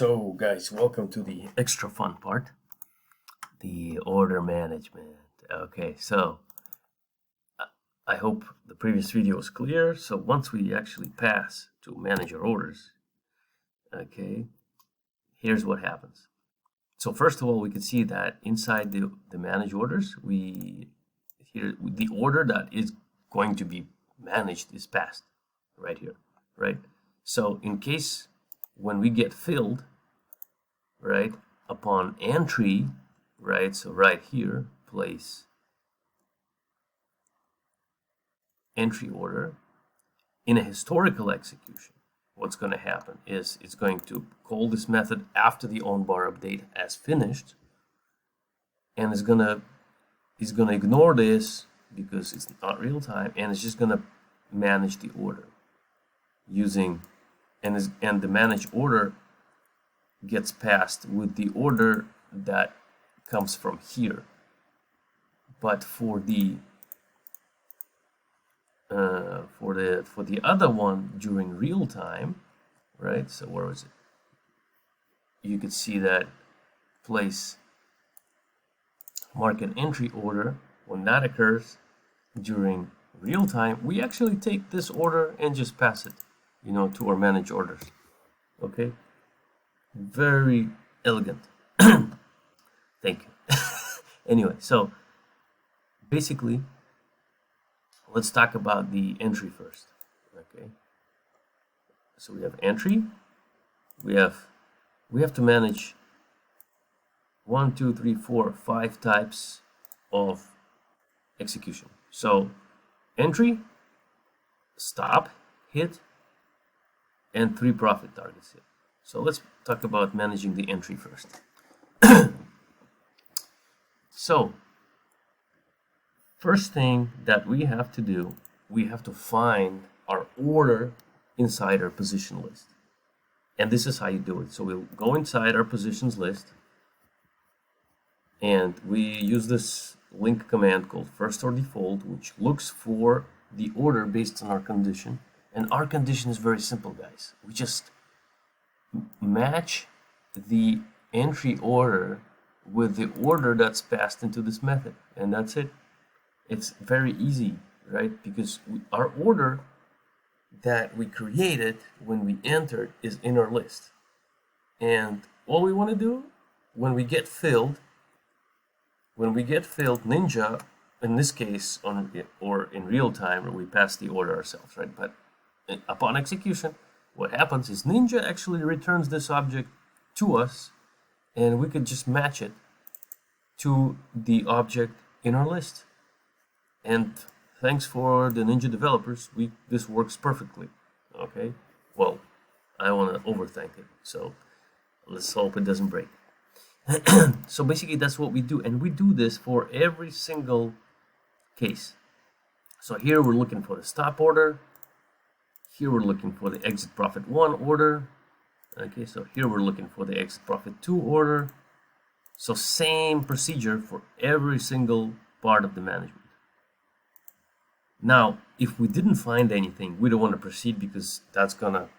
So guys, welcome to the extra fun part, the order management. Okay, so I hope the previous video was clear. So once we actually pass to manage our orders, okay, here's what happens. So first of all, we can see that inside the manage orders, the order that is going to be managed is passed right here, right? So in case when we get filled, right, upon entry, right, so right here, place entry order in a historical execution, what's going to happen is it's going to call this method after the onBar update as finished, and it's going to ignore this because it's not real time, and it's just going to manage the order using and the manage order gets passed with the order that comes from here. But for the other one during real time, right? So where was it? You could see that place market entry order. When that occurs during real time, we actually take this order and just pass it, to our manage orders. Okay, very elegant. Thank you. Anyway, so basically, let's talk about the entry first. Okay, so we have entry. We have to manage 1, 2, 3, 4, 5 types of execution. So entry, stop, hit, and 3 profit targets hit. So let's talk about managing the entry first. So first thing that we have to do, we have to find our order inside our position list. And this is how you do it. So we'll go inside our positions list, and we use this link command called first or default, which looks for the order based on our condition. And our condition is very simple, guys. We just match the entry order with the order that's passed into this method, and that's it. It's very easy, right? Because our order that we created when we entered is in our list, and all we want to do when we get filled, Ninja, in this case, or in real time, we pass the order ourselves, right? But upon execution, what happens is Ninja actually returns this object to us, and we could just match it to the object in our list. And thanks for the Ninja developers, this works perfectly. Okay, well, I want to overthink it, so let's hope it doesn't break. So basically, that's what we do, and we do this for every single case. So here we're looking for the stop order. Here we're looking for the exit profit 1 order. Okay, so here we're looking for the exit profit 2 order. So same procedure for every single part of the management. Now, if we didn't find anything, we don't want to proceed because that's gonna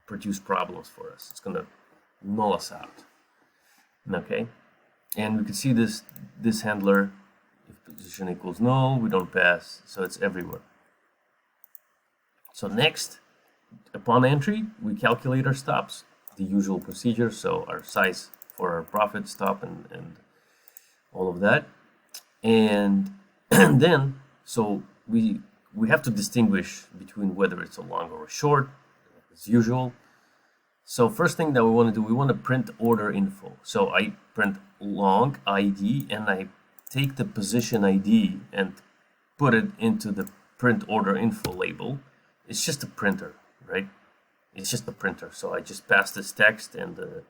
produce problems for us. It's gonna null us out. Okay, and we can see this handler. If position equals null, we don't pass, so it's everywhere. So next, upon entry, we calculate our stops, the usual procedure. So our size for our profit, stop, and all of that. And then, so we have to distinguish between whether it's a long or a short, as usual. So first thing that we want to do, we want to print order info. So I print long ID, and I take the position ID and put it into the print order info label. It's just a printer, right? It's just a printer. So I just pass this text, and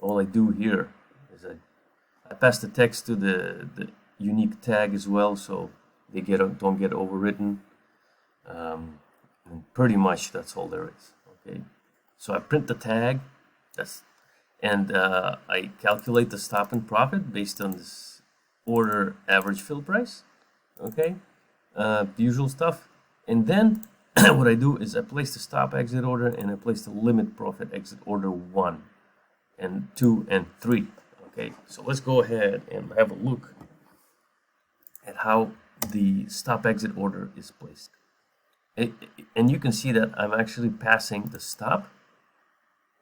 all I do here is I pass the text to the unique tag as well, so they don't get overwritten. And pretty much that's all there is. Okay, so I print the tag, and I calculate the stop and profit based on this order average fill price. Okay, the usual stuff, and then what I do is I place the stop exit order, and I place the limit profit exit order 1 and 2 and 3. Okay, so let's go ahead and have a look at how the stop exit order is placed. And you can see that I'm actually passing the stop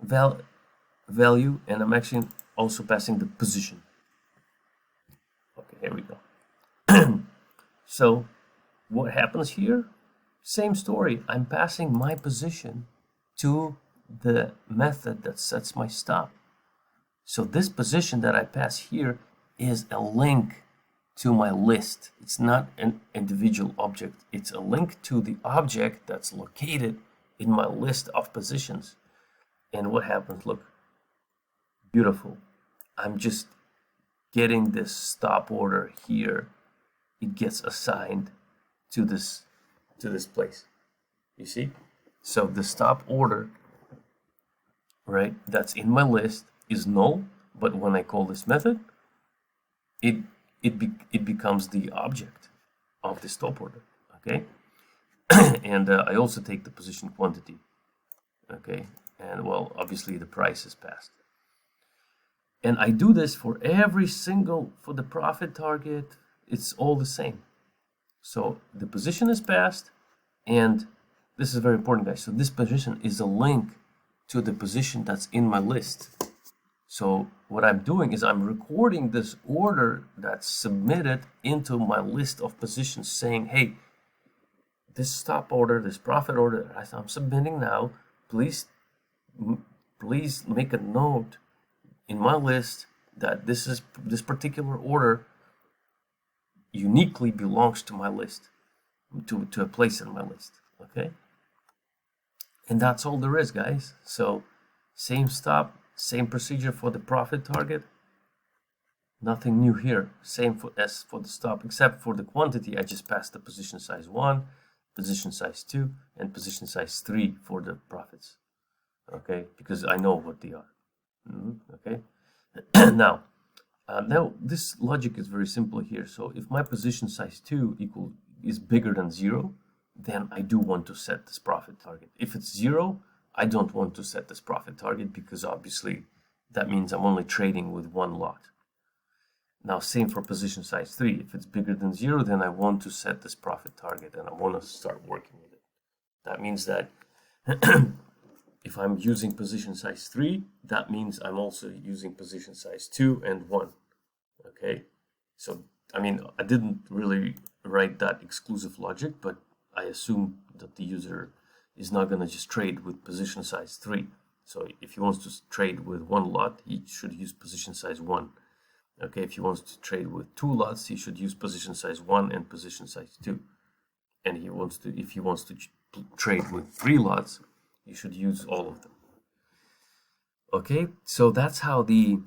value, and I'm actually also passing the position. Okay, here we go. So what happens here? Same story. I'm passing my position to the method that sets my stop. So this position that I pass here is a link to my list. It's not an individual object. It's a link to the object that's located in my list of positions. And what happens? Look, beautiful. I'm just getting this stop order here. It gets assigned to this place. You see? So the stop order, right, that's in my list is null, but when I call this method, it becomes the object of the stop order. Okay, and I also take the position quantity. Okay, and well, obviously the price is passed. And I do this for every single, for the profit target, it's all the same. So the position is passed, and this is very important, guys. So this position is a link to the position that's in my list. So what I'm doing is I'm recording this order that's submitted into my list of positions saying, hey, this stop order, this profit order that I'm submitting now, please make a note in my list that this particular order uniquely belongs to my list, to a place in my list. Okay, and that's all there is, guys. So same stop, same procedure for the profit target. Nothing new here. Same as for the stop, except for the quantity. I just passed the position size 1, position size 2, and position size 3 for the profits. Okay, because I know what they are. Okay. Now this logic is very simple here. So if my position size 2 is bigger than 0, then I do want to set this profit target. If it's 0, I don't want to set this profit target, because obviously that means I'm only trading with one lot. Now same for position size 3. If it's bigger than 0, then I want to set this profit target and I want to start working with it. That means that if I'm using position size 3, that means I'm also using position size 2 and 1. Okay, so I mean, I didn't really write that exclusive logic, but I assume that the user is not going to just trade with position size 3. So if he wants to trade with one lot, he should use position size 1. Okay, if he wants to trade with 2 lots, he should use position size 1 and position size 2. And if he wants to trade with 3 lots, you should use all of them. Okay, so that's how the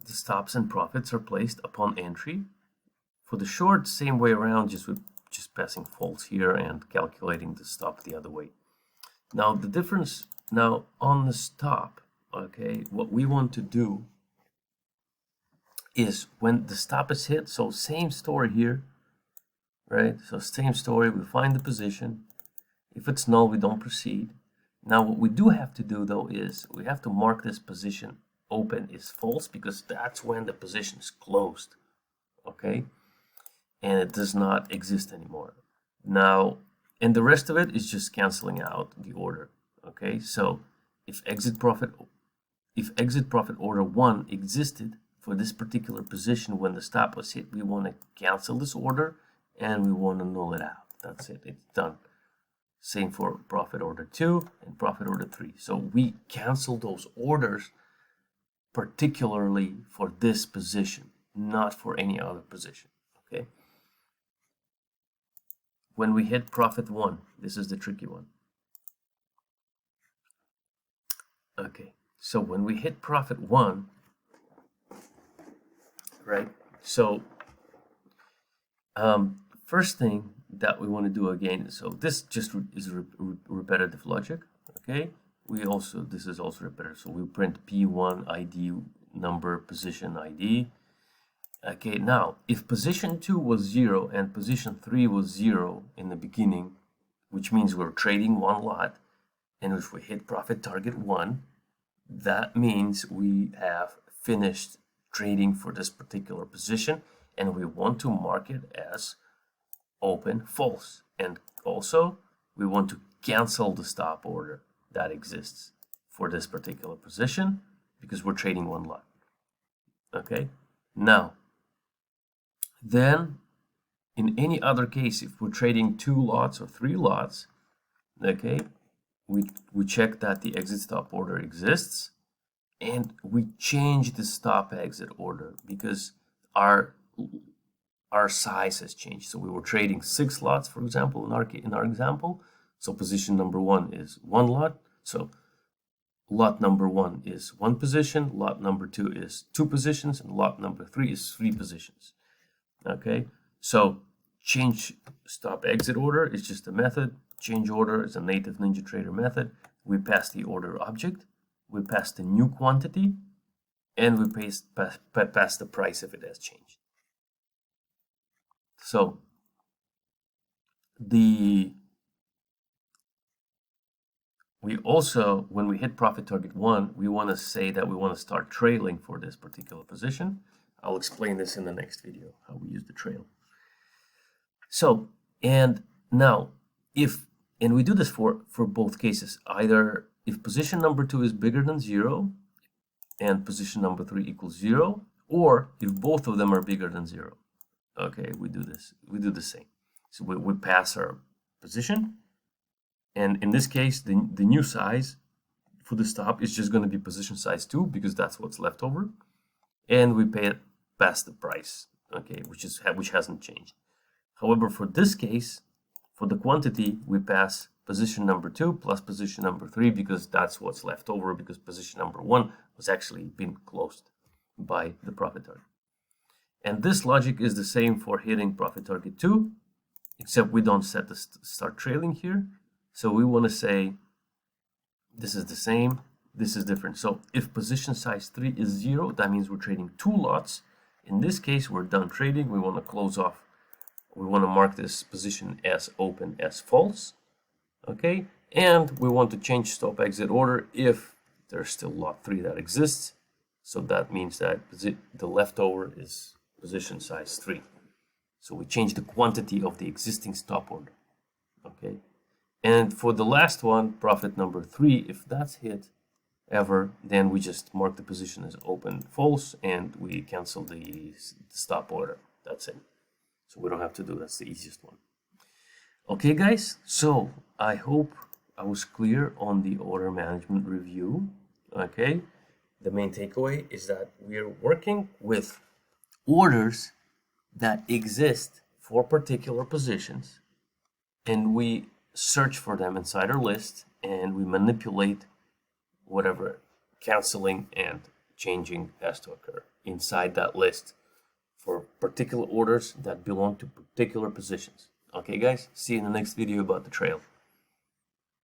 stops and profits are placed upon entry. For the short, same way around, just passing false here and calculating the stop the other way. Now the difference now on the stop, okay, what we want to do is when the stop is hit, so same story here, right? So same story, we find the position. If it's null, we don't proceed. Now what we do have to do though is we have to mark this position open is false, because that's when the position is closed, okay? And it does not exist anymore. Now, and the rest of it is just canceling out the order, okay? So if exit profit order 1 existed for this particular position when the stop was hit, we want to cancel this order and we want to null it out. That's it, it's done. Same for profit order 2 and profit order 3. So we cancel those orders particularly for this position, not for any other position, okay? When we hit profit 1, this is the tricky one. Okay, so when we hit profit 1, right? So first thing that we want to do again, so this just is repetitive logic, okay? This is also repetitive, so we print P1 ID number position ID. Okay, now if position 2 was 0 and position 3 was 0 in the beginning, which means we're trading one lot, and if we hit profit target 1, that means we have finished trading for this particular position and we want to mark it as open false. And also we want to cancel the stop order that exists for this particular position because we're trading one lot. Okay, now then in any other case, if we're trading 2 lots or 3 lots, okay, we check that the exit stop order exists and we change the stop exit order because our size has changed. So we were trading 6 lots, for example, in our example. So position number 1 is 1 lot. So lot number 1 is 1 position, lot number 2 is 2 positions, and lot number 3 is 3 positions. Okay, so change stop exit order is just a method. Change order is a native NinjaTrader method. We pass the order object, we pass the new quantity, and we pass the price if it has changed. So we also, when we hit profit target 1, we want to say that we want to start trailing for this particular position. I'll explain this in the next video, how we use the trail. So, and now, and we do this for both cases, either if position number 2 is bigger than 0 and position number 3 equals 0, or if both of them are bigger than 0. Okay, we do the same. So we pass our position, and in this case, the new size for the stop is just going to be position size 2 because that's what's left over, and we pass the price, okay, which hasn't changed. However, for this case, for the quantity, we pass position number 2 plus position number 3 because that's what's left over, because position number 1 was actually been closed by the profit target. And this logic is the same for hitting profit target 2, except we don't set the start trailing here. So we want to say this is the same, this is different. So if position size 3 is 0, that means we're trading 2 lots. In this case, we're done trading. We want to close off. We want to mark this position as open as false. Okay, and we want to change stop exit order if there's still lot 3 that exists. So that means that the leftover is position size 3. So we change the quantity of the existing stop order. Okay, and for the last one, profit number 3, if that's hit ever, then we just mark the position as open false and we cancel the stop order. That's it. So we don't have to do, that's the easiest one. Okay guys, so I hope I was clear on the order management review. Okay, the main takeaway is that we are working with orders that exist for particular positions, and we search for them inside our list, and we manipulate whatever canceling and changing has to occur inside that list for particular orders that belong to particular positions. Okay guys, see you in the next video about the trail.